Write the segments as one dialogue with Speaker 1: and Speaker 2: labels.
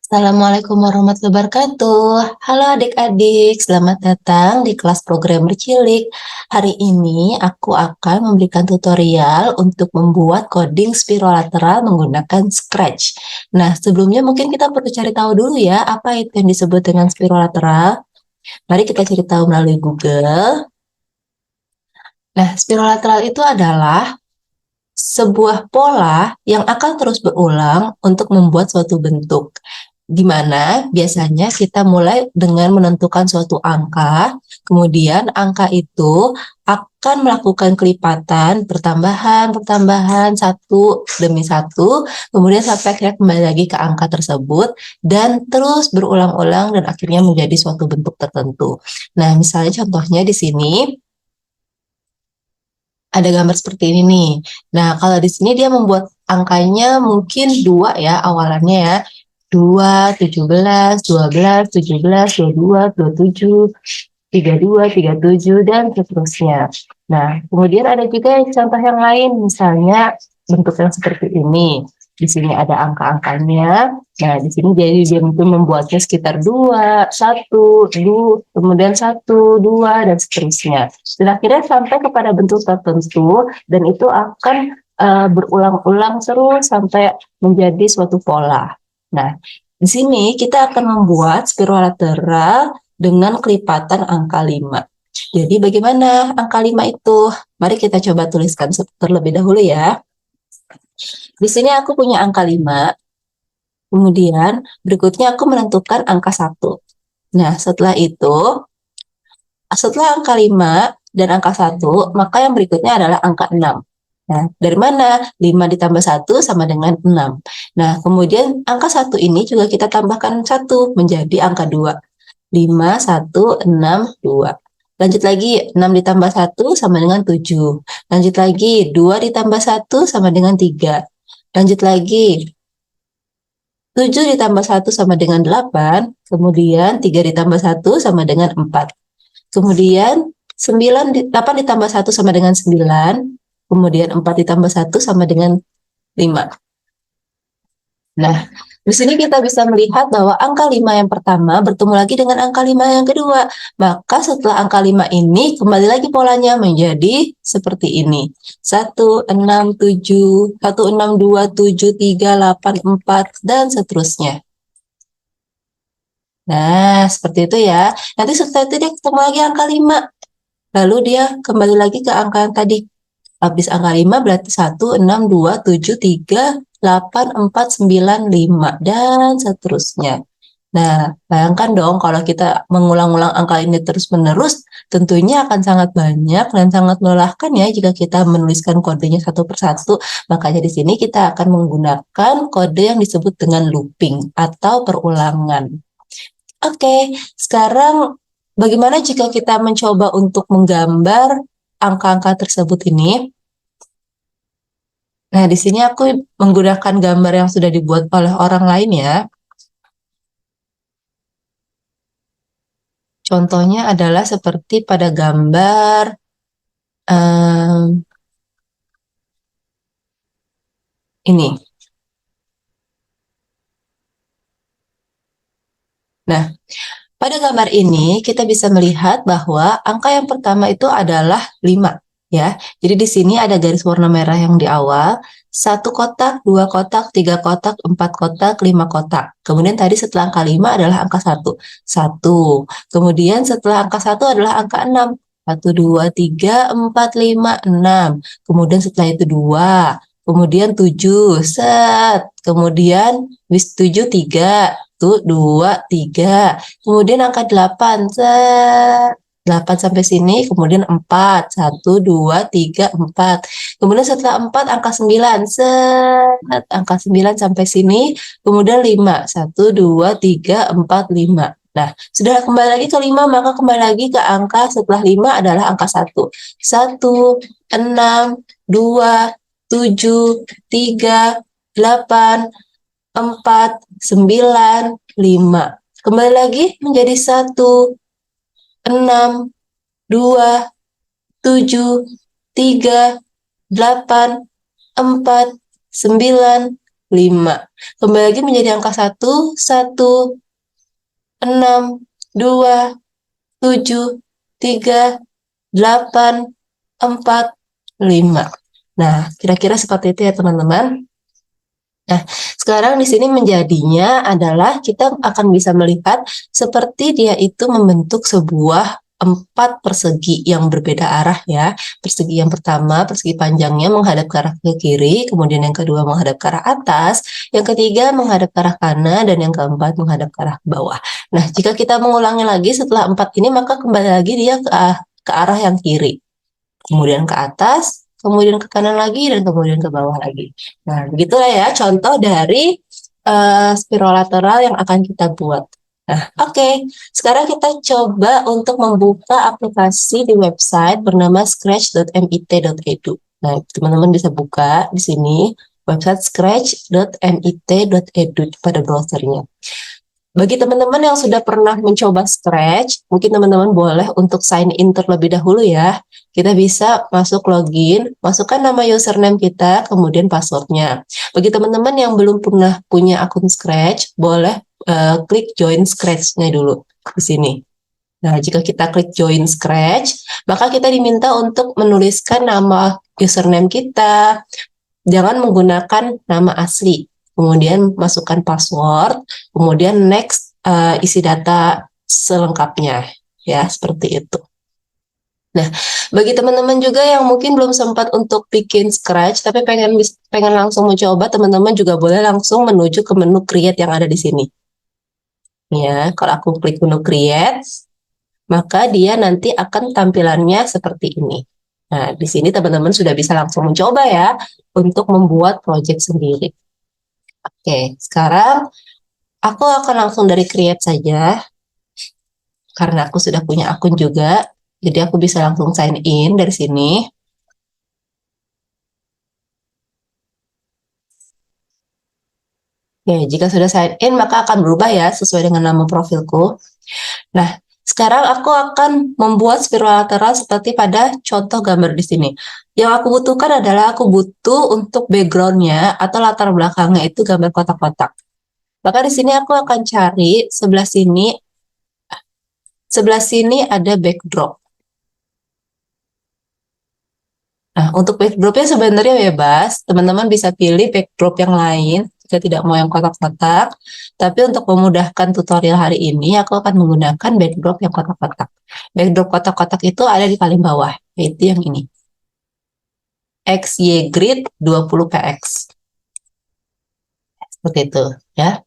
Speaker 1: Assalamualaikum warahmatullahi wabarakatuh. Halo adik-adik, selamat datang di kelas program bercilik. Hari ini aku akan memberikan tutorial untuk membuat coding spiralateral menggunakan Scratch. Nah, sebelumnya mungkin kita perlu cari tahu dulu ya, apa itu yang disebut dengan spiralateral. Mari kita cari tahu melalui Google. Nah, spiralateral itu adalah sebuah pola yang akan terus berulang untuk membuat suatu bentuk. Di mana biasanya kita mulai dengan menentukan suatu angka, kemudian angka itu akan melakukan kelipatan, pertambahan, satu demi satu, kemudian sampai akhirnya kembali lagi ke angka tersebut, dan terus berulang-ulang dan akhirnya menjadi suatu bentuk tertentu. Nah, misalnya contohnya di sini, ada gambar seperti ini nih. Nah, kalau di sini dia membuat angkanya mungkin 2 ya awalannya ya. 2, 17, 12, 17, 22, 27, 32, 37, dan seterusnya. Nah, kemudian ada juga contoh yang lain, misalnya bentuk yang seperti ini. Di sini ada angka-angkanya. Nah, di sini jadi dia membuatnya sekitar 2, 1, 2, kemudian 1, 2, dan seterusnya. Dan akhirnya sampai kepada bentuk tertentu, dan itu akan berulang-ulang terus sampai menjadi suatu pola. Nah, di sini kita akan membuat spiralateral dengan kelipatan angka 5. Jadi bagaimana angka 5 itu? Mari kita coba tuliskan terlebih dahulu ya. Di sini aku punya angka 5, kemudian berikutnya aku menentukan angka 1. Nah, setelah angka 5 dan angka 1, maka yang berikutnya adalah angka 6. Nah, dari mana? 5 ditambah 1 sama dengan 6. Nah, kemudian angka 1 ini juga kita tambahkan 1 menjadi angka 2. 5, 1, 6, 2. Lanjut lagi, 6 ditambah 1 sama dengan 7. Lanjut lagi, 2 ditambah 1 sama dengan 3. Lanjut lagi, 7 ditambah 1 sama dengan 8. Kemudian 3 ditambah 1 sama dengan 4. Kemudian 8 ditambah 1 sama dengan 9. Kemudian 4 ditambah 1 sama dengan 5. Nah, di sini kita bisa melihat bahwa angka 5 yang pertama bertemu lagi dengan angka 5 yang kedua. Maka setelah angka 5 ini, kembali lagi polanya menjadi seperti ini. 1, 6, 7, 1, 6, 2, 7, 3, 8, 4, dan seterusnya. Nah, seperti itu ya. Nanti setelah itu dia ketemu lagi angka 5. Lalu dia kembali lagi ke angka yang tadi. Habis angka 5 berarti 1, 6, 2, 7, 3, 8, 4, 9, 5, dan seterusnya. Nah, bayangkan dong kalau kita mengulang-ulang angka ini terus-menerus, tentunya akan sangat banyak dan sangat melelahkan ya jika kita menuliskan kodenya satu persatu. Makanya di sini kita akan menggunakan kode yang disebut dengan looping atau perulangan. Oke, sekarang bagaimana jika kita mencoba untuk menggambar angka-angka tersebut ini? Nah, di sini aku menggunakan gambar yang sudah dibuat oleh orang lain ya. Contohnya adalah seperti pada gambar ini. Nah, pada gambar ini kita bisa melihat bahwa angka yang pertama itu adalah 5 ya. Jadi di sini ada garis warna merah yang di awal, 1 kotak, 2 kotak, 3 kotak, 4 kotak, 5 kotak. Kemudian tadi setelah angka 5 adalah angka 1. 1. Kemudian setelah angka 1 adalah angka 6. 1, 2, 3, 4, 5, 6. Kemudian setelah itu 2. Kemudian 7. Set. Kemudian 7, 3. 1, 2, 3. Kemudian angka 8, set. 8 sampai sini, kemudian 4. 1, 2, 3, 4. Kemudian setelah 4, angka 9, set. Angka 9 sampai sini, kemudian 5. 1, 2, 3, 4, 5. Nah, sudah kembali lagi ke 5, maka kembali lagi ke angka setelah 5 adalah angka 1. 1, 6, 2, 7, 3, 8, 4, 9, 5. Kembali lagi menjadi 1, 6, 2, 7, 3, 8, 4, 9, 5. Kembali lagi menjadi angka 1, 1, 6, 2, 7, 3, 8, 4, 5. Nah, kira-kira seperti itu ya teman-teman. Nah, sekarang di sini menjadinya adalah kita akan bisa melihat seperti dia itu membentuk sebuah 4 persegi yang berbeda arah ya. Persegi yang pertama, persegi panjangnya menghadap ke arah ke kiri, kemudian yang kedua menghadap ke arah atas, yang ketiga menghadap ke arah kanan, dan yang keempat menghadap ke arah bawah. Nah, jika kita mengulangi lagi setelah 4 ini, maka kembali lagi dia ke arah yang kiri, kemudian ke atas, kemudian ke kanan lagi, dan kemudian ke bawah lagi. Nah, begitulah ya contoh dari spiral lateral yang akan kita buat. Nah, oke. Sekarang kita coba untuk membuka aplikasi di website bernama scratch.mit.edu. Nah, teman-teman bisa buka di sini website scratch.mit.edu pada browsernya. Bagi teman-teman yang sudah pernah mencoba Scratch, mungkin teman-teman boleh untuk sign in terlebih dahulu ya. Kita bisa masuk login, masukkan nama username kita, kemudian passwordnya. Bagi teman-teman yang belum pernah punya akun Scratch, boleh klik join Scratch-nya dulu di sini. Nah, jika kita klik join Scratch, maka kita diminta untuk menuliskan nama username kita, jangan menggunakan nama asli. Kemudian masukkan password, kemudian next isi data selengkapnya ya, seperti itu. Nah, bagi teman-teman juga yang mungkin belum sempat untuk bikin Scratch tapi pengen langsung mencoba, teman-teman juga boleh langsung menuju ke menu create yang ada di sini. Ya, kalau aku klik menu create, maka dia nanti akan tampilannya seperti ini. Nah, di sini teman-teman sudah bisa langsung mencoba ya untuk membuat project sendiri. Oke, sekarang aku akan langsung dari create saja, karena aku sudah punya akun juga, jadi aku bisa langsung sign in dari sini. Oke, jika sudah sign in, maka akan berubah ya, sesuai dengan nama profilku. Nah, sekarang aku akan membuat spiral lateral seperti pada contoh gambar di sini. Yang aku butuhkan adalah aku butuh untuk background-nya atau latar belakangnya itu gambar kotak-kotak. Maka di sini aku akan cari sebelah sini ada backdrop. Nah, untuk backdropnya sebenarnya bebas, teman-teman bisa pilih backdrop yang lain jika tidak mau yang kotak-kotak. Tapi untuk memudahkan tutorial hari ini, aku akan menggunakan backdrop yang kotak-kotak. Backdrop kotak-kotak itu ada di paling bawah, yaitu yang ini. XY Grid 20px. Seperti itu, ya.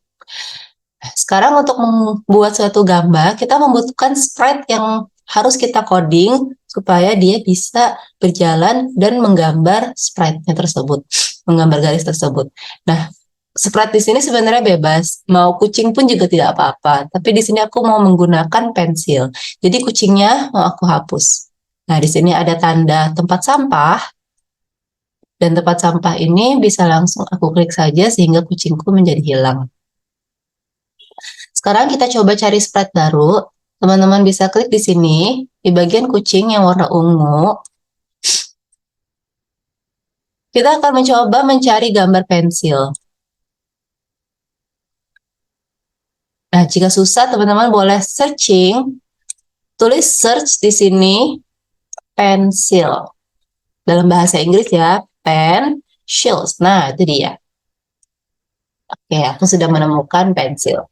Speaker 1: Sekarang untuk membuat suatu gambar, kita membutuhkan sprite yang harus kita coding supaya dia bisa berjalan dan menggambar sprite-nya tersebut, menggambar garis tersebut. Nah, sprite di sini sebenarnya bebas, mau kucing pun juga tidak apa-apa. Tapi di sini aku mau menggunakan pensil, jadi kucingnya mau aku hapus. Nah, di sini ada tanda tempat sampah, dan tempat sampah ini bisa langsung aku klik saja sehingga kucingku menjadi hilang. Sekarang kita coba cari sprite baru. Teman-teman bisa klik di sini, di bagian kucing yang warna ungu. Kita akan mencoba mencari gambar pensil. Nah, jika susah, teman-teman boleh searching. Tulis search di sini, pensil. Dalam bahasa Inggris ya, pencils. Nah, itu dia. Oke, aku sudah menemukan pensil.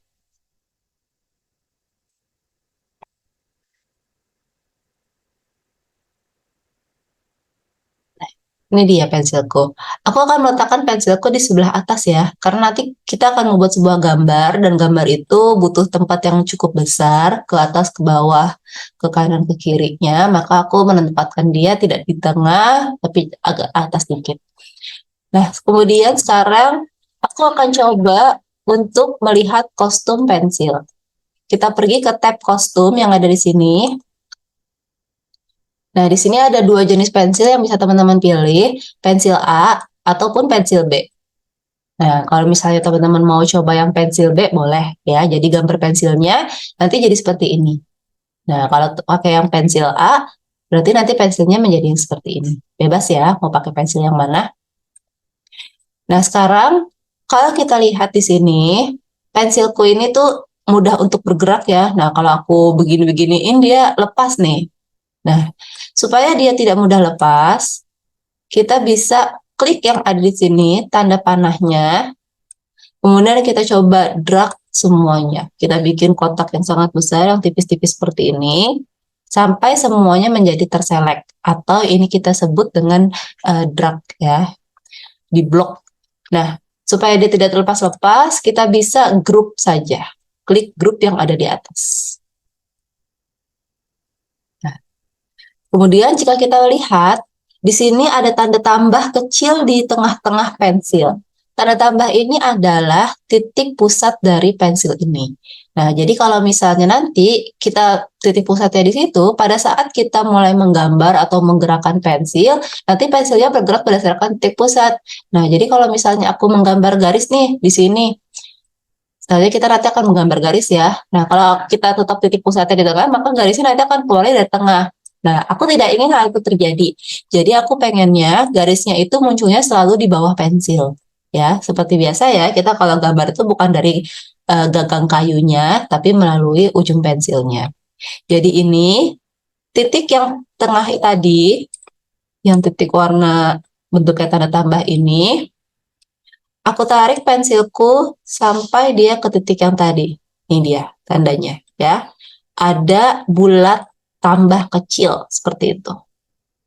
Speaker 1: Ini dia pensilku. Aku akan meletakkan pensilku di sebelah atas ya, karena nanti kita akan membuat sebuah gambar, dan gambar itu butuh tempat yang cukup besar, ke atas, ke bawah, ke kanan, ke kirinya, maka aku menempatkan dia tidak di tengah, tapi agak atas sedikit. Nah, kemudian sekarang aku akan coba untuk melihat kostum pensil. Kita pergi ke tab kostum yang ada di sini. Nah, di sini ada 2 jenis pensil yang bisa teman-teman pilih, pensil A ataupun pensil B. Nah, kalau misalnya teman-teman mau coba yang pensil B, boleh ya. Jadi gambar pensilnya nanti jadi seperti ini. Nah, kalau pakai yang pensil A, berarti nanti pensilnya menjadi seperti ini. Bebas ya, mau pakai pensil yang mana. Nah, sekarang Kalau kita lihat di sini, pensilku ini tuh mudah untuk bergerak ya. Nah, kalau aku begini-beginiin dia lepas nih. Nah, supaya dia tidak mudah lepas, kita bisa klik yang ada di sini, tanda panahnya. Kemudian kita coba drag semuanya. Kita bikin kotak yang sangat besar, yang tipis-tipis seperti ini, sampai semuanya menjadi terselect. Atau ini kita sebut dengan drag ya, di blok. Nah, supaya dia tidak terlepas-lepas, kita bisa group saja. Klik grup yang ada di atas. Nah, kemudian jika kita lihat, di sini ada tanda tambah kecil di tengah-tengah pensil. Tanda tambah ini adalah titik pusat dari pensil ini. Nah, jadi kalau misalnya nanti kita titik pusatnya di situ, pada saat kita mulai menggambar atau menggerakkan pensil, nanti pensilnya bergerak berdasarkan titik pusat. Nah, jadi kalau misalnya aku menggambar garis nih di sini, selanjutnya kita nanti akan menggambar garis ya. Nah, kalau kita tetap titik pusatnya di tengah, maka garisnya nanti akan keluar dari tengah. Nah, aku tidak ingin hal itu terjadi. Jadi aku pengennya garisnya itu munculnya selalu di bawah pensil. Ya, seperti biasa ya, kita kalau gambar itu bukan dari gagang kayunya, tapi melalui ujung pensilnya. Jadi ini titik yang tengah tadi, yang titik warna bentuknya tanda tambah ini, aku tarik pensilku sampai dia ke titik yang tadi. Ini dia tandanya ya. Ada bulat tambah kecil seperti itu.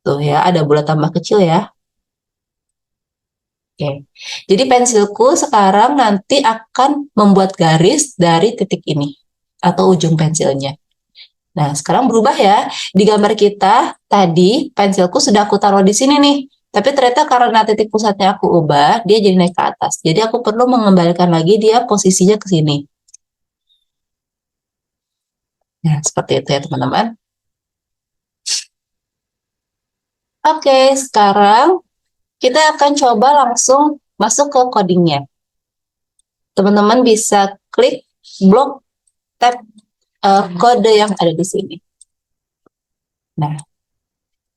Speaker 1: Tuh ya, ada bulat tambah kecil ya. Oke. Jadi pensilku sekarang nanti akan membuat garis dari titik ini atau ujung pensilnya. Nah, sekarang berubah ya. Di gambar kita tadi pensilku sudah aku taruh di sini nih. Tapi ternyata karena titik pusatnya aku ubah, dia jadi naik ke atas. Jadi aku perlu mengembalikan lagi dia posisinya ke sini. Nah, seperti itu ya teman-teman. Oke, sekarang kita akan coba langsung masuk ke codingnya. Teman-teman bisa klik blok tab kode yang ada di sini. Nah,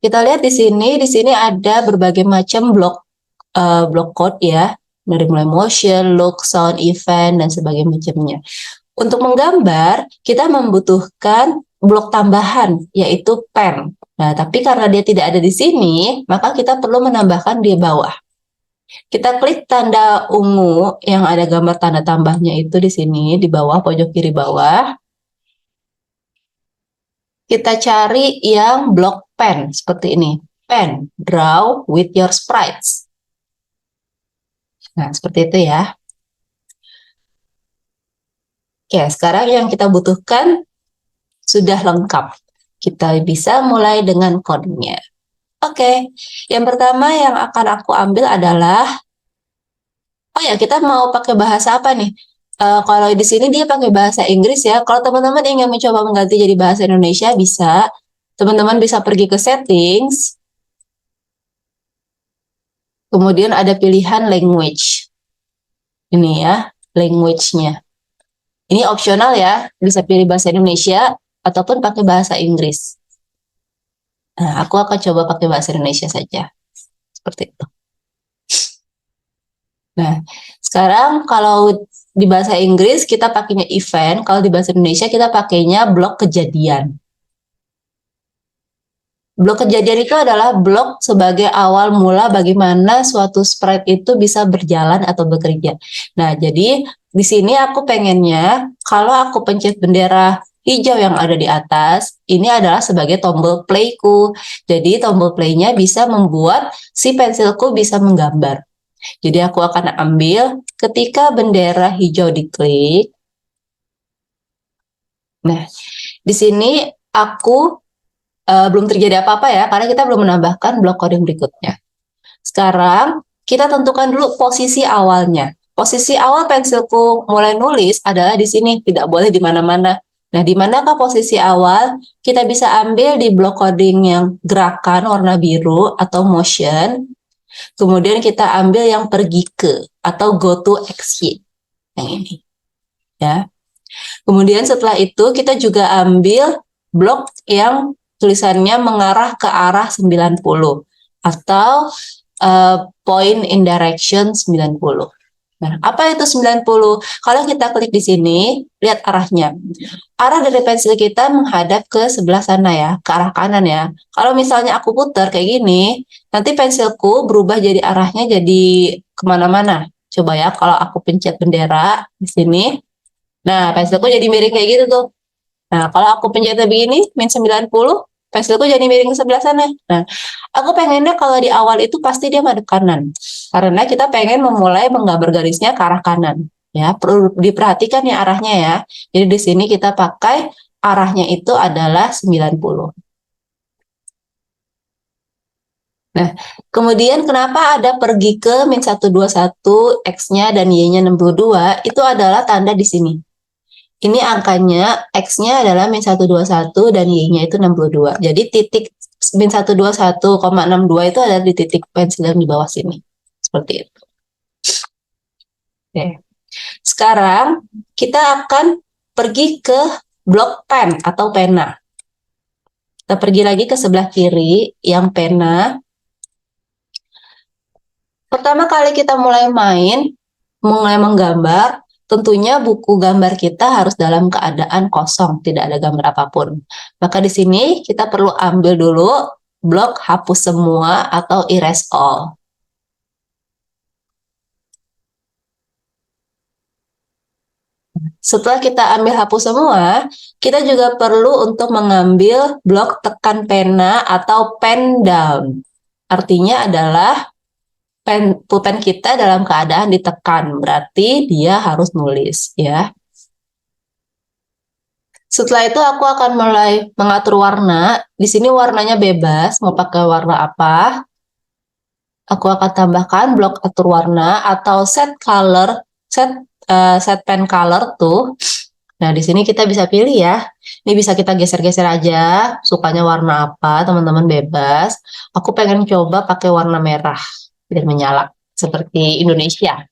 Speaker 1: kita lihat di sini ada berbagai macam blok code ya, dari mulai motion, look, sound, event, dan sebagainya macamnya. Untuk menggambar, kita membutuhkan blok tambahan, yaitu pen. Nah, tapi karena dia tidak ada di sini, maka kita perlu menambahkan di bawah. Kita klik tanda ungu yang ada gambar tanda tambahnya itu di sini, di bawah, pojok kiri bawah. Kita cari yang blok pen, seperti ini. Pen, draw with your sprites. Nah, seperti itu ya. Oke, sekarang yang kita butuhkan sudah lengkap. Kita bisa mulai dengan codingnya. Oke, yang pertama yang akan aku ambil adalah, oh ya, kita mau pakai bahasa apa nih? Kalau di sini dia pakai bahasa Inggris ya. Kalau teman-teman ingin mencoba mengganti jadi bahasa Indonesia, bisa. Teman-teman bisa pergi ke settings, kemudian ada pilihan language. Ini ya, language-nya. Ini opsional ya, bisa pilih bahasa Indonesia ataupun pakai bahasa Inggris. Nah, aku akan coba pakai bahasa Indonesia saja. Seperti itu. Nah, sekarang kalau di bahasa Inggris kita pakainya event, kalau di bahasa Indonesia kita pakainya blok kejadian. Blok kejadian itu adalah blok sebagai awal mula bagaimana suatu sprite itu bisa berjalan atau bekerja. Nah, jadi di sini aku pengennya kalau aku pencet bendera hijau yang ada di atas, ini adalah sebagai tombol playku. Jadi tombol playnya bisa membuat si pensilku bisa menggambar. Jadi aku akan ambil ketika bendera hijau diklik. Nah, di sini aku belum terjadi apa-apa ya, karena kita belum menambahkan blok coding berikutnya. Sekarang, kita tentukan dulu posisi awalnya. Posisi awal pensilku mulai nulis adalah di sini, tidak boleh di mana-mana. Nah, di manakah posisi awal? Kita bisa ambil di blok coding yang gerakan warna biru atau motion. Kemudian kita ambil yang pergi ke atau go to XY. Yang ini. Ya. Kemudian setelah itu kita juga ambil blok yang tulisannya mengarah ke arah 90 atau point in direction 90. Nah, apa itu 90? Kalau kita klik di sini, lihat arahnya. Arah dari pensil kita menghadap ke sebelah sana ya, ke arah kanan ya. Kalau misalnya aku putar kayak gini, nanti pensilku berubah jadi arahnya jadi kemana-mana. Coba ya, kalau aku pencet bendera di sini, nah pensilku jadi miring kayak gitu tuh. Nah, kalau aku pencetnya begini, min 90, pensilku jadi miring ke sebelah sana. Nah, aku pengennya kalau di awal itu pasti dia madep kanan. Karena kita pengen memulai menggambar garisnya ke arah kanan. Ya, perlu diperhatikan ya arahnya ya. Jadi di sini kita pakai arahnya itu adalah 90. Nah, kemudian kenapa ada pergi ke min 121, X-nya dan Y-nya 62, itu adalah tanda di sini. Ini angkanya, X-nya adalah min 121 dan Y-nya itu 62. Jadi titik min 121,62 itu ada di titik pensil yang di bawah sini. Seperti itu. Oke. Sekarang kita akan pergi ke blok pen atau pena. Kita pergi lagi ke sebelah kiri yang pena. Pertama kali kita mulai mulai menggambar, tentunya buku gambar kita harus dalam keadaan kosong, tidak ada gambar apapun. Maka di sini kita perlu ambil dulu blok hapus semua atau erase all. Setelah kita ambil hapus semua, kita juga perlu untuk mengambil blok tekan pena atau pen down. Artinya adalah pulpen kita dalam keadaan ditekan, berarti dia harus nulis ya. Setelah itu aku akan mulai mengatur warna. Di sini warnanya bebas, mau pakai warna apa. Aku akan tambahkan blok atur warna atau set color, set pen color tuh. Nah, di sini kita bisa pilih ya. Ini bisa kita geser-geser aja, sukanya warna apa, teman-teman bebas. Aku pengen coba pakai warna merah biar menyala seperti Indonesia.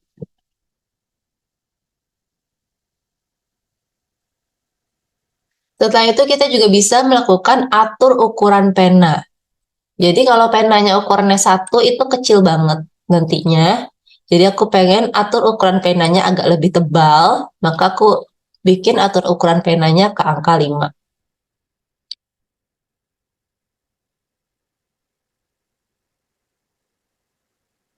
Speaker 1: Setelah itu kita juga bisa melakukan atur ukuran pena. Jadi kalau penanya ukurannya 1 itu kecil banget nantinya. Jadi aku pengen atur ukuran penanya agak lebih tebal, maka aku bikin atur ukuran penanya ke angka 5.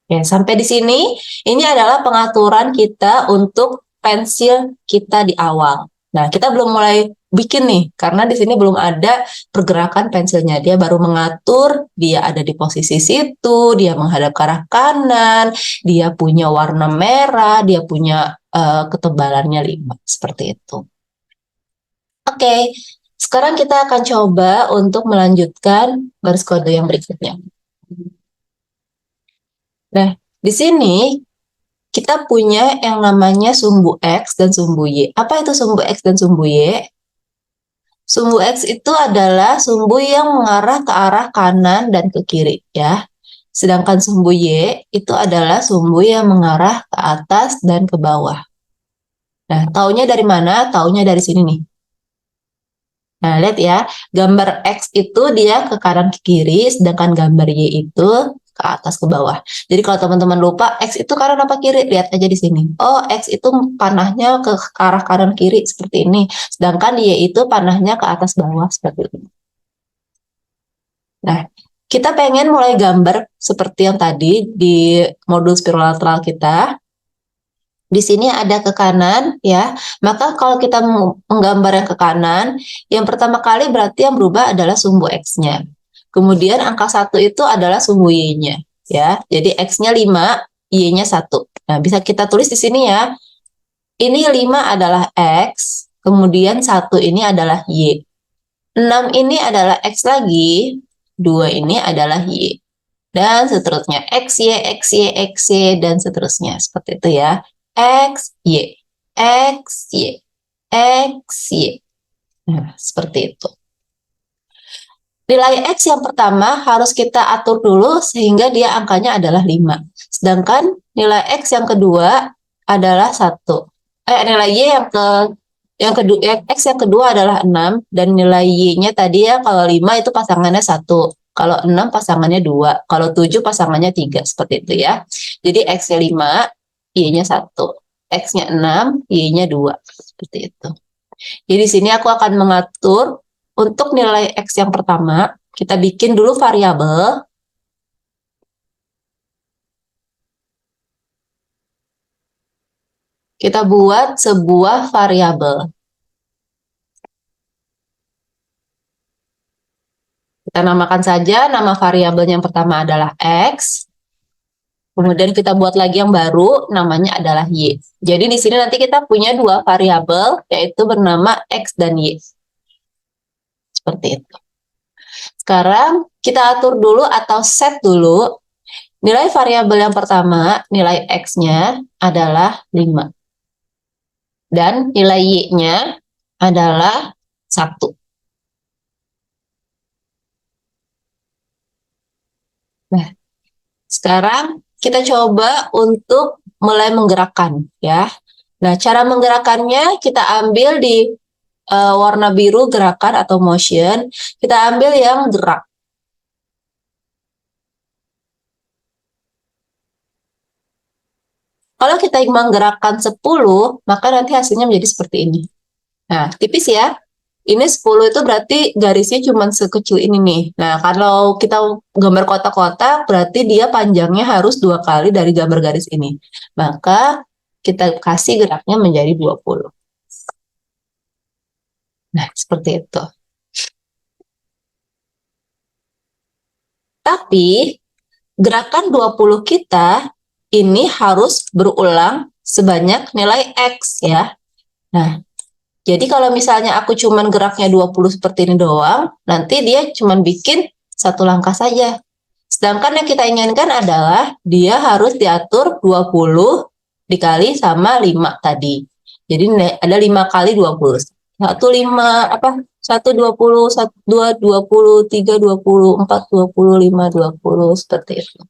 Speaker 1: Ya, sampai di sini, ini adalah pengaturan kita untuk pensil kita di awal. Nah, kita belum mulai bikin nih, karena di sini belum ada pergerakan pensilnya. Dia baru mengatur, dia ada di posisi situ, dia menghadap ke arah kanan, dia punya warna merah, dia punya ketebalannya 5, seperti itu. Oke, sekarang kita akan coba untuk melanjutkan baris kode yang berikutnya. Nah, di sini kita punya yang namanya sumbu X dan sumbu Y. Apa itu sumbu X dan sumbu Y? Sumbu X itu adalah sumbu yang mengarah ke arah kanan dan ke kiri ya. Sedangkan sumbu Y itu adalah sumbu yang mengarah ke atas dan ke bawah. Nah, taunya dari mana? Taunya dari sini nih. Nah, lihat ya, gambar X itu dia ke kanan ke kiri, sedangkan gambar Y itu ke atas ke bawah. Jadi kalau teman-teman lupa X itu kanan apa kiri, lihat aja di sini. Oh, X itu panahnya ke arah kanan kiri seperti ini, sedangkan Y itu panahnya ke atas bawah seperti ini. Nah, kita pengen mulai gambar seperti yang tadi di modul spiral lateral kita. Di sini ada ke kanan ya. Maka kalau kita menggambar yang ke kanan, yang pertama kali berarti yang berubah adalah sumbu X-nya. Kemudian angka 1 itu adalah sumbu Y-nya ya. Jadi X-nya 5, Y-nya 1. Nah, bisa kita tulis di sini ya. Ini 5 adalah X, kemudian 1 ini adalah Y. 6 ini adalah X lagi, 2 ini adalah Y. Dan seterusnya X, Y, X, Y, X, Y, dan seterusnya. Seperti itu ya. X, Y, X, Y, X, Y. Nah, seperti itu. Nilai X yang pertama harus kita atur dulu sehingga dia angkanya adalah 5. Sedangkan nilai X yang kedua adalah 1. Nilai Y yang kedua X yang kedua adalah 6 dan nilai Y-nya tadi ya kalau 5 itu pasangannya 1. Kalau 6 pasangannya 2, kalau 7 pasangannya 3 seperti itu ya. Jadi X-nya 5, Y-nya 1. X-nya 6, Y-nya 2. Seperti itu. Jadi di sini aku akan mengatur untuk nilai X yang pertama. Kita bikin dulu variabel. Kita buat sebuah variabel. Kita namakan saja nama variabel yang pertama adalah X. Kemudian kita buat lagi yang baru, namanya adalah Y. Jadi di sini nanti kita punya dua variabel, yaitu bernama X dan Y. Seperti itu. Sekarang kita atur dulu atau set dulu. Nilai variabel yang pertama, nilai X-nya adalah 5. Dan nilai Y-nya adalah 1. Nah, sekarang kita coba untuk mulai menggerakkan ya. Nah, cara menggerakkannya kita ambil di warna biru gerakan atau motion. Kita ambil yang gerak. Kalau kita menggerakkan 10, maka nanti hasilnya menjadi seperti ini. Nah, tipis ya. Ini 10 itu berarti garisnya cuma sekecil ini nih. Nah, kalau kita gambar kotak-kotak, berarti dia panjangnya harus 2 kali dari gambar garis ini. Maka kita kasih geraknya menjadi 20. Nah, seperti itu. Tapi, gerakan 20 kita ini harus berulang sebanyak nilai X ya. Nah, jadi kalau misalnya aku cuman geraknya 20 seperti ini doang, nanti dia cuman bikin satu langkah saja. Sedangkan yang kita inginkan adalah dia harus diatur 20 dikali sama 5 tadi. Jadi ada 5 kali 20. 1, 5, apa? 1, 20, 1, 2, 20, 3, 20, 4, 20, 5, 20, seperti itu.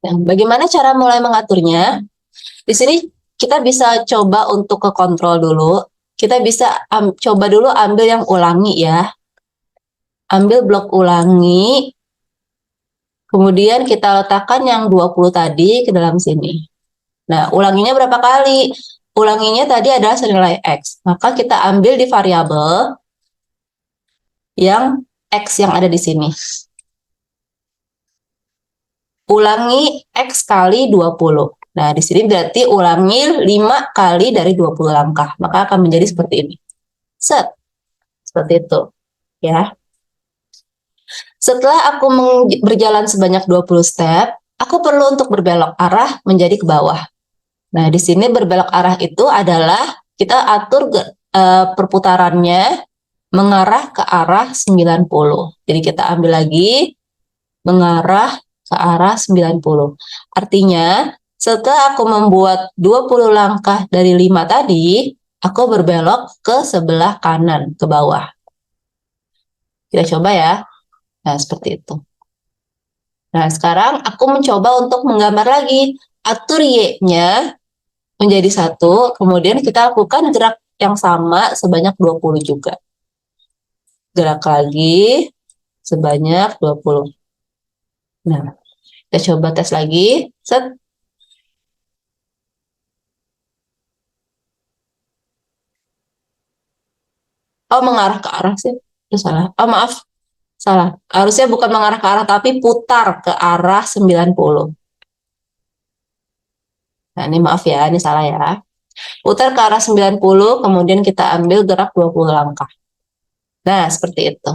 Speaker 1: Nah, bagaimana cara mulai mengaturnya? Di sini kita bisa coba untuk ke kontrol dulu. Kita bisa coba dulu ambil yang ulangi ya. Ambil blok ulangi. Kemudian kita letakkan yang 20 tadi ke dalam sini. Nah, ulanginya berapa kali? Ulanginya tadi adalah senilai X. Maka kita ambil di variabel yang X yang ada di sini. Ulangi X kali 20. Nah, di sini berarti ulangi 5 kali dari 20 langkah. Maka akan menjadi seperti ini. Set. Seperti itu. Ya. Setelah aku berjalan sebanyak 20 step, aku perlu untuk berbelok arah menjadi ke bawah. Nah, di sini berbelok arah itu adalah kita atur perputarannya mengarah ke arah 90. Jadi kita ambil lagi mengarah ke arah 90. Artinya, setelah aku membuat 20 langkah dari 5 tadi, aku berbelok ke sebelah kanan, ke bawah. Kita coba ya. Nah, seperti itu. Nah, sekarang aku mencoba untuk menggambar lagi. Atur Y-nya menjadi 1, kemudian kita lakukan gerak yang sama sebanyak 20 juga. Gerak lagi sebanyak 20. Nah, kita coba tes lagi. Set. Oh, mengarah ke arah sih. Itu salah. Oh, maaf. Salah. Harusnya bukan mengarah ke arah, tapi putar ke arah 90. Nah, ini maaf ya, ini salah ya. Putar ke arah 90, kemudian kita ambil gerak 20 langkah. Nah, seperti itu.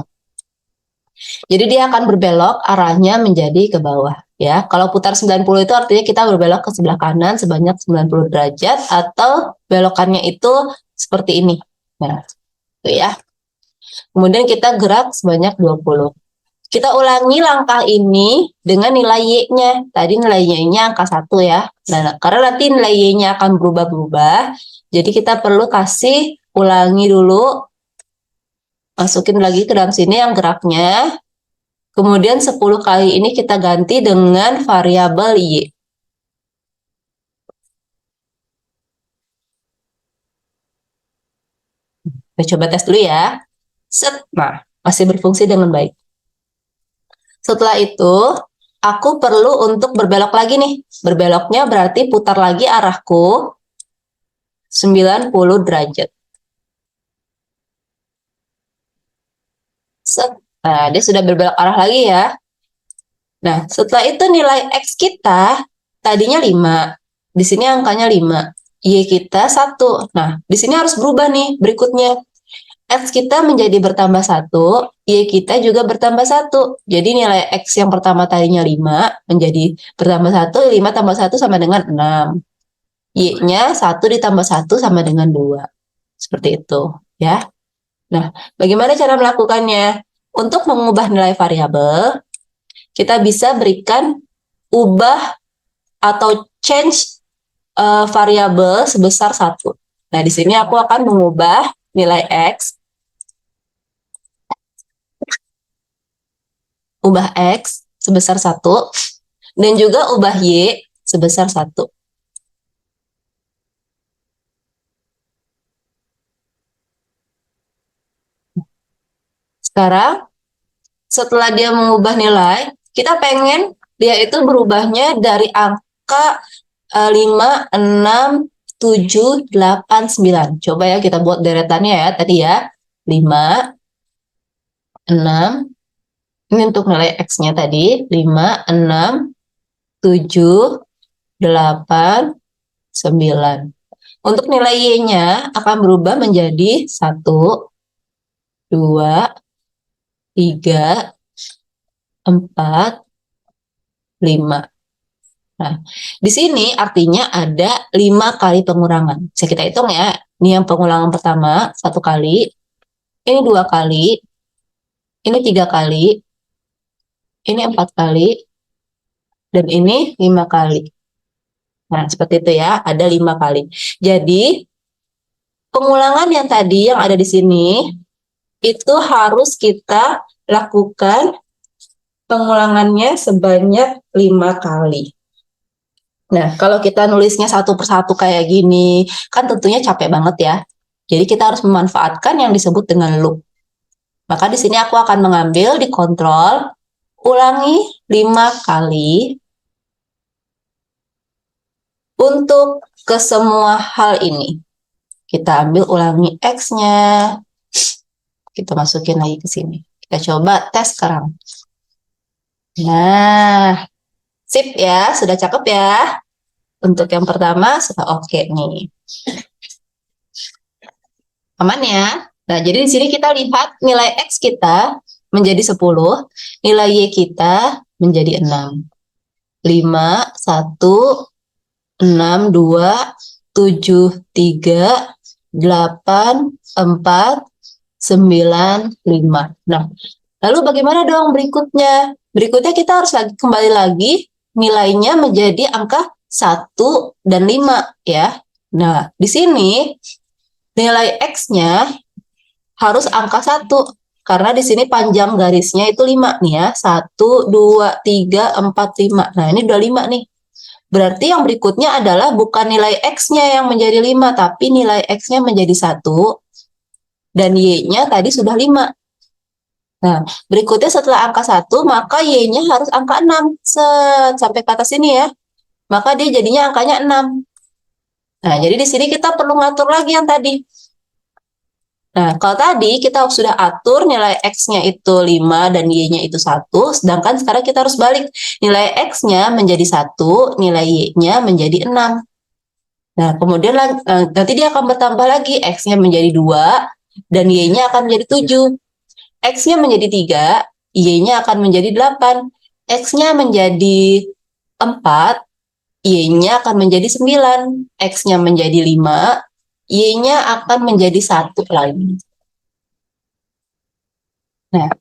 Speaker 1: Jadi dia akan berbelok arahnya menjadi ke bawah. Ya, kalau putar 90 itu artinya kita berbelok ke sebelah kanan sebanyak 90 derajat atau belokannya itu seperti ini. Nah, itu ya. Kemudian kita gerak sebanyak 20. Kita ulangi langkah ini dengan nilai Y-nya. Tadi nilai Y-nya angka 1 ya. Nah, karena nanti nilai Y-nya akan berubah-berubah, jadi kita perlu kasih ulangi dulu. Masukin lagi ke dalam sini yang geraknya. Kemudian 10 kali ini kita ganti dengan variabel Y. Kita coba tes dulu ya. Set. Nah, masih berfungsi dengan baik. Setelah itu, aku perlu untuk berbelok lagi nih. Berbeloknya berarti putar lagi arahku 90 derajat. Nah, dia sudah berbelok arah lagi ya. Nah, setelah itu nilai X kita tadinya 5. Di sini angkanya 5. Y kita 1. Nah, di sini harus berubah nih berikutnya. X kita menjadi bertambah 1, Y kita juga bertambah 1. Jadi nilai X yang pertama tadinya 5 menjadi bertambah 1, 5 tambah 1 sama dengan 6. Y-nya 1 ditambah 1 sama dengan 2. Seperti itu ya. Nah, bagaimana cara melakukannya? Untuk mengubah nilai variabel, kita bisa berikan ubah atau change variabel sebesar 1. Nah, di sini aku akan mengubah nilai X, ubah X sebesar 1, dan juga ubah Y sebesar 1. Sekarang, setelah dia mengubah nilai, kita pengen dia itu berubahnya dari angka 5, 6, 7, 8, 9. Coba ya kita buat deretannya ya tadi ya. 5, 6, ini untuk nilai X-nya tadi. 5, 6, 7, 8, 9. Untuk nilai Y-nya akan berubah menjadi 1, 2, 3, 4, 5. Nah, di sini artinya ada 5 kali pengurangan. Bisa kita hitung ya. Ini yang pengulangan pertama, 1 kali. Ini 2 kali. Ini 3 kali. Ini 4 kali. Dan ini 5 kali. Nah, seperti itu ya. Ada 5 kali. Jadi, pengulangan yang tadi yang ada di sini, itu harus kita lakukan pengulangannya sebanyak 5 kali. Nah, kalau kita nulisnya satu persatu kayak gini, kan tentunya capek banget ya. Jadi kita harus memanfaatkan yang disebut dengan loop. Maka di sini aku akan mengambil di kontrol, ulangi 5 kali untuk ke semua hal ini. Kita ambil ulangi X-nya, kita masukin lagi ke sini. Kita coba tes sekarang. Nah, sip ya, sudah cakep ya. Untuk yang pertama sudah oke nih. Aman ya? Nah, jadi di sini kita lihat nilai X kita menjadi 10, nilai Y kita menjadi 6. 5, 1, 6, 2, 7, 3, 8, 4, 9, 5. Nah, lalu bagaimana dong berikutnya? Berikutnya kita harus kembali lagi nilainya menjadi angka 1 dan 5 ya. Nah, di sini nilai X-nya harus angka 1. Karena di sini panjang garisnya itu 5 nih ya. 1, 2, 3, 4, 5. Nah, ini udah 5 nih. Berarti yang berikutnya adalah bukan nilai X-nya yang menjadi 5, tapi nilai X-nya menjadi 1, dan Y-nya tadi sudah 5. Nah, berikutnya setelah angka 1, maka Y-nya harus angka 6. Sampai ke atas ini ya. Maka dia jadinya angkanya 6. Nah, jadi di sini kita perlu ngatur lagi yang tadi. Nah, kalau tadi kita sudah atur nilai X-nya itu 5 dan Y-nya itu 1, sedangkan sekarang kita harus balik. Nilai X-nya menjadi 1, nilai Y-nya menjadi 6. Nah, kemudian nanti dia akan bertambah lagi, X-nya menjadi 2, dan Y-nya akan menjadi 7. X-nya menjadi 3, Y-nya akan menjadi 8. X-nya menjadi 4, Y-nya akan menjadi 9. X-nya menjadi 5, Y-nya akan menjadi 1 lagi. Nah,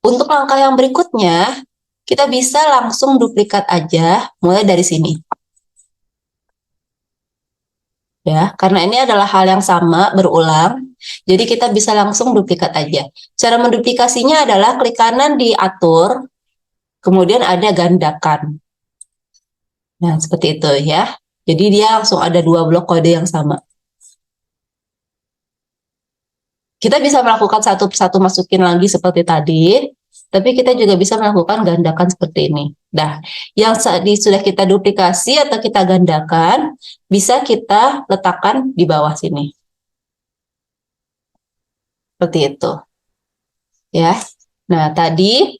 Speaker 1: untuk langkah yang berikutnya, kita bisa langsung duplikat aja mulai dari sini. Ya, karena ini adalah hal yang sama berulang, jadi kita bisa langsung duplikat aja. Cara menduplikasinya adalah klik kanan di atur, kemudian ada gandakan. Nah, seperti itu ya. Jadi dia langsung ada 2 blok kode yang sama. Kita bisa melakukan satu persatu masukin lagi seperti tadi. tapi kita juga bisa melakukan gandakan seperti ini. Nah, yang sudah kita duplikasi atau kita gandakan, bisa kita letakkan di bawah sini. Seperti itu. Ya. Nah, tadi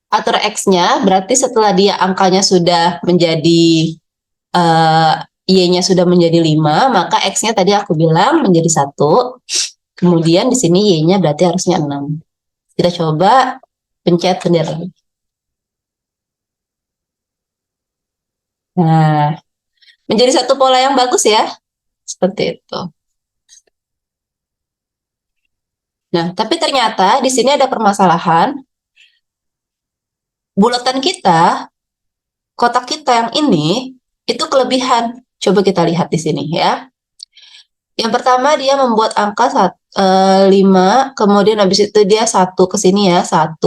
Speaker 1: atur X-nya berarti setelah dia angkanya sudah menjadi Y-nya sudah menjadi 5, maka X-nya tadi aku bilang menjadi 1. Kemudian di sini Y-nya berarti harusnya 6. Kita coba pencet bendera. Nah, menjadi satu pola yang bagus ya. Seperti itu. Nah, tapi ternyata di sini ada permasalahan. Bulatan kita, kotak kita yang ini, itu kelebihan. Coba kita lihat di sini ya. Yang pertama dia membuat angka 5, kemudian habis itu dia 1 ke sini ya. 1,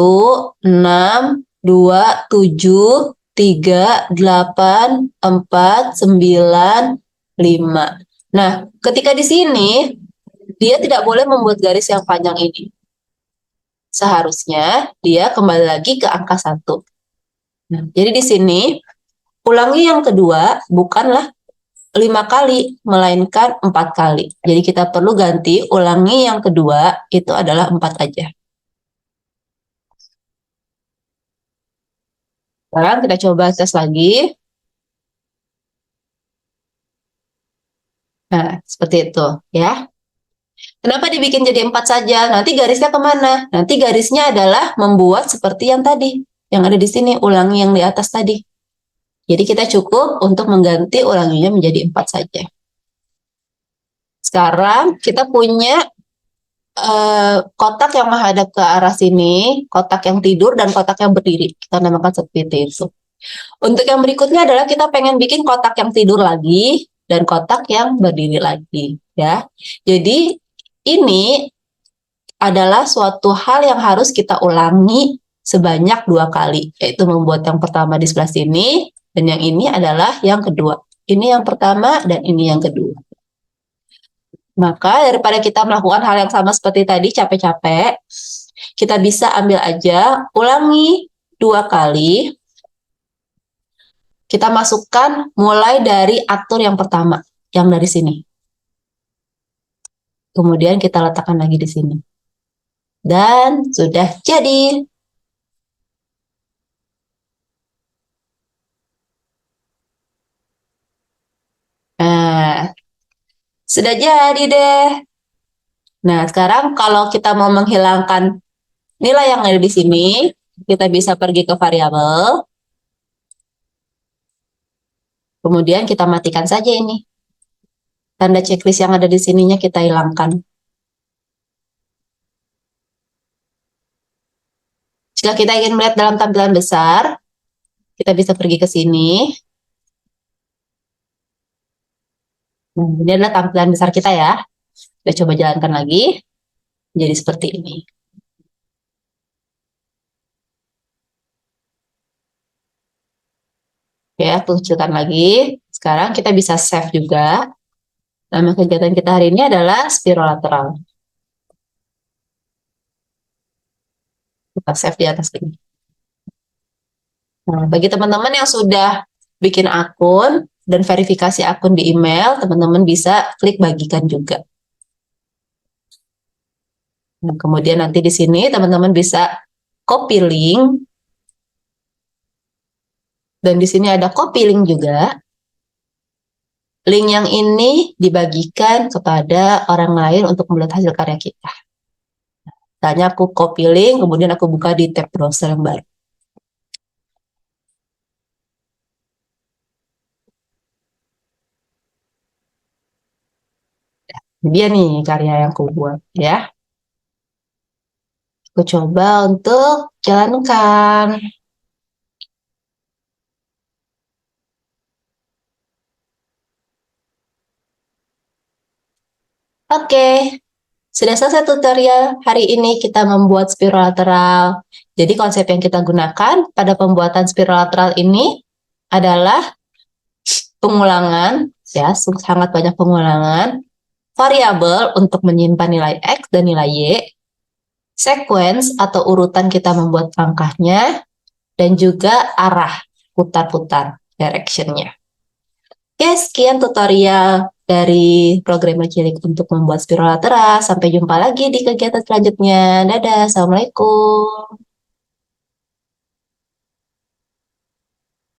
Speaker 1: 6, 2, 7, 3, 8, 4, 9, 5. Nah, ketika di sini, dia tidak boleh membuat garis yang panjang ini. Seharusnya dia kembali lagi ke angka 1. Nah, jadi di sini, ulangi yang kedua, bukanlah 5 kali, melainkan 4 kali. Jadi kita perlu ganti ulangi yang kedua, itu adalah 4 aja. Sekarang kita coba tes lagi. Nah, seperti itu ya. Kenapa dibikin jadi 4 saja? Nanti garisnya kemana? Nanti garisnya adalah membuat seperti yang tadi. Yang ada di sini, ulangi yang di atas tadi. Jadi kita cukup untuk mengganti ulanginya menjadi 4 saja. Sekarang kita punya kotak yang menghadap ke arah sini, kotak yang tidur, dan kotak yang berdiri. Kita namakan seperti itu. Untuk yang berikutnya adalah kita pengen bikin kotak yang tidur lagi, dan kotak yang berdiri lagi. Ya. Jadi ini adalah suatu hal yang harus kita ulangi sebanyak 2 kali, yaitu membuat yang pertama di sebelah sini, dan yang ini adalah yang kedua. Ini yang pertama, dan ini yang kedua. Maka daripada kita melakukan hal yang sama seperti tadi, capek-capek, kita bisa ambil aja, ulangi 2 kali, kita masukkan mulai dari atur yang pertama, yang dari sini. Kemudian kita letakkan lagi di sini. Dan sudah jadi. Nah, sudah jadi deh. Nah, sekarang kalau kita mau menghilangkan nilai yang ada di sini, kita bisa pergi ke variabel. Kemudian kita matikan saja ini. Tanda checklist yang ada di sininya kita hilangkan. Jika kita ingin melihat dalam tampilan besar, kita bisa pergi ke sini. Nah, ini adalah tampilan besar kita ya. Kita coba jalankan lagi. Jadi seperti ini. Oke, aku kecilkan lagi. Sekarang kita bisa save juga. Nama kegiatan kita hari ini adalah spirolateral. Kita save di atas ini. Nah, bagi teman-teman yang sudah bikin akun dan verifikasi akun di email, teman-teman bisa klik bagikan juga. Nah, kemudian nanti di sini teman-teman bisa copy link. Dan di sini ada copy link juga. Link yang ini dibagikan kepada orang lain untuk melihat hasil karya kita. Misalnya aku copy link, kemudian aku buka di tab browser yang baru. Dia nih karya yang aku buat ya. Aku coba untuk jalankan. Oke, sudah selesai tutorial. Hari ini kita membuat spiral lateral. Jadi konsep yang kita gunakan pada pembuatan spiral lateral ini adalah pengulangan, ya, sangat banyak pengulangan, variabel untuk menyimpan nilai X dan nilai Y, sequence atau urutan kita membuat langkahnya, dan juga arah putar-putar direction-nya. Oke, sekian tutorial dari programmer cilik untuk membuat spiral lateral. Sampai jumpa lagi di kegiatan selanjutnya. Dadah, Assalamualaikum.